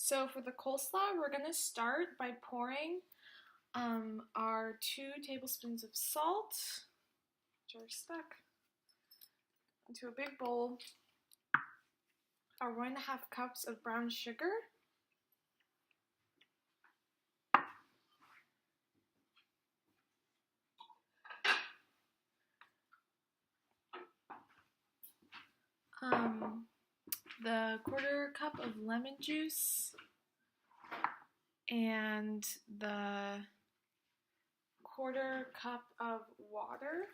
So for the coleslaw, we're going to start by pouring our 2 tablespoons of salt, which are stuck, into a big bowl, our 1.5 cups of brown sugar, the 1/4 cup of lemon juice, and the 1/4 cup of water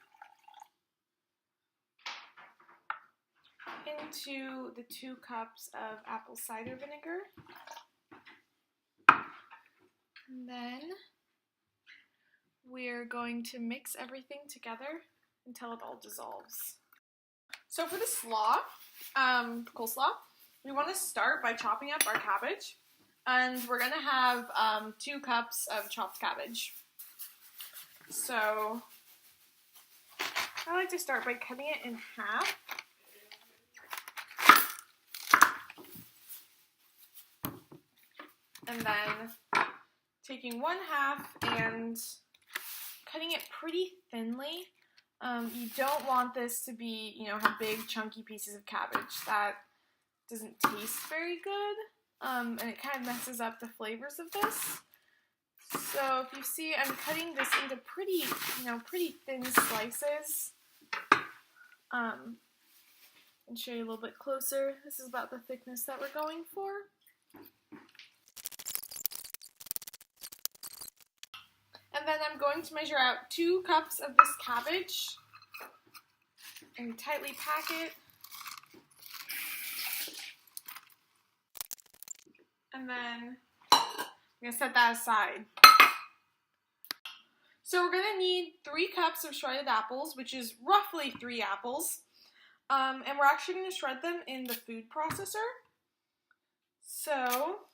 into the 2 cups of apple cider vinegar. And then we're going to mix everything together until it all dissolves. So for the coleslaw, we want to start by chopping up our cabbage, and we're going to have 2 cups of chopped cabbage. So I like to start by cutting it in half. And then taking 1/2 and cutting it pretty thinly. You don't want this to be, have big chunky pieces of cabbage. That doesn't taste very good, and it kind of messes up the flavors of this. So if you see, I'm cutting this into pretty thin slices. And show you a little bit closer. This is about the thickness that we're going for. And then I'm going to measure out 2 cups of this cabbage and tightly pack it. And then I'm going to set that aside. So we're going to need 3 cups of shredded apples, which is roughly 3 apples. And we're actually going to shred them in the food processor. So,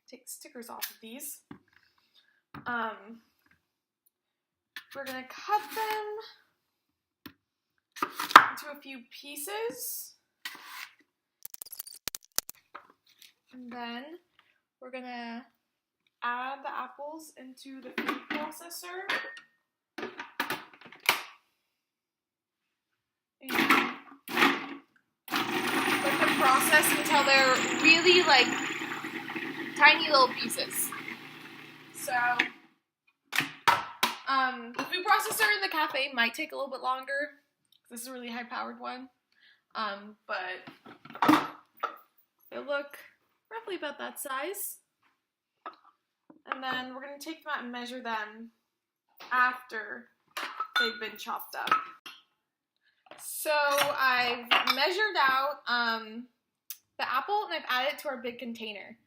take the stickers off of these. We're going to cut them into a few pieces. And then we're going to add the apples into the food processor. And let them process until they're really tiny little pieces. So, the food processor in the cafe might take a little bit longer. This is a really high-powered one. But they look roughly about that size. And then we're going to take them out and measure them after they've been chopped up. So I've measured out the apple and I've added it to our big container.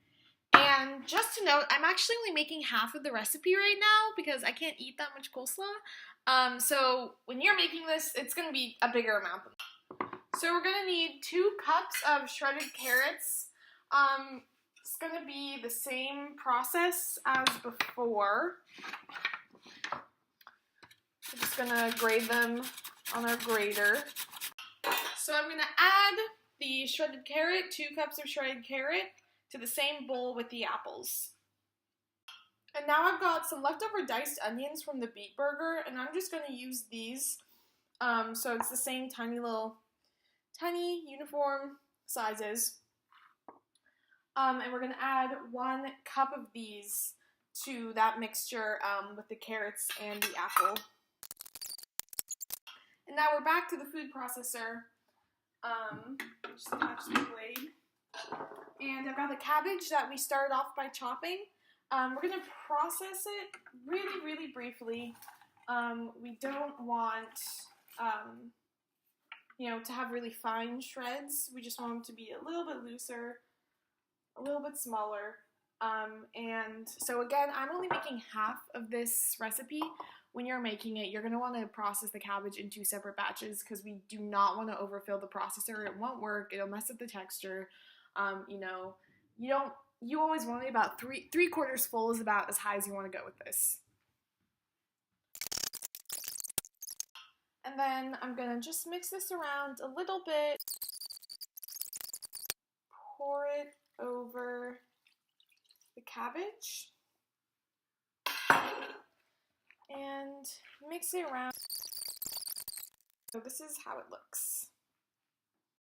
And just to note, I'm actually only making half of the recipe right now because I can't eat that much coleslaw. So when you're making this, it's going to be a bigger amount. So we're going to need 2 cups of shredded carrots. It's going to be the same process as before. We're just going to grate them on our grater. So I'm going to add the shredded carrot, 2 cups of shredded carrot, to the same bowl with the apples. And now I've got some leftover diced onions from the beet burger, and I'm just going to use these. So it's the same tiny uniform sizes. And we're going to add 1 cup of these to that mixture with the carrots and the apple. And now we're back to the food processor. Just attach the blade. And I've got the cabbage that we started off by chopping. We're going to process it really, really briefly. We don't want, to have really fine shreds. We just want them to be a little bit looser, a little bit smaller. And so again, I'm only making half of this recipe. When you're making it, you're going to want to process the cabbage in 2 separate batches because we do not want to overfill the processor. It won't work. It'll mess up the texture. You always want it about 3/4 full is about as high as you want to go with this. And then I'm going to just mix this around a little bit. Pour it over the cabbage and mix it around. So this is how it looks.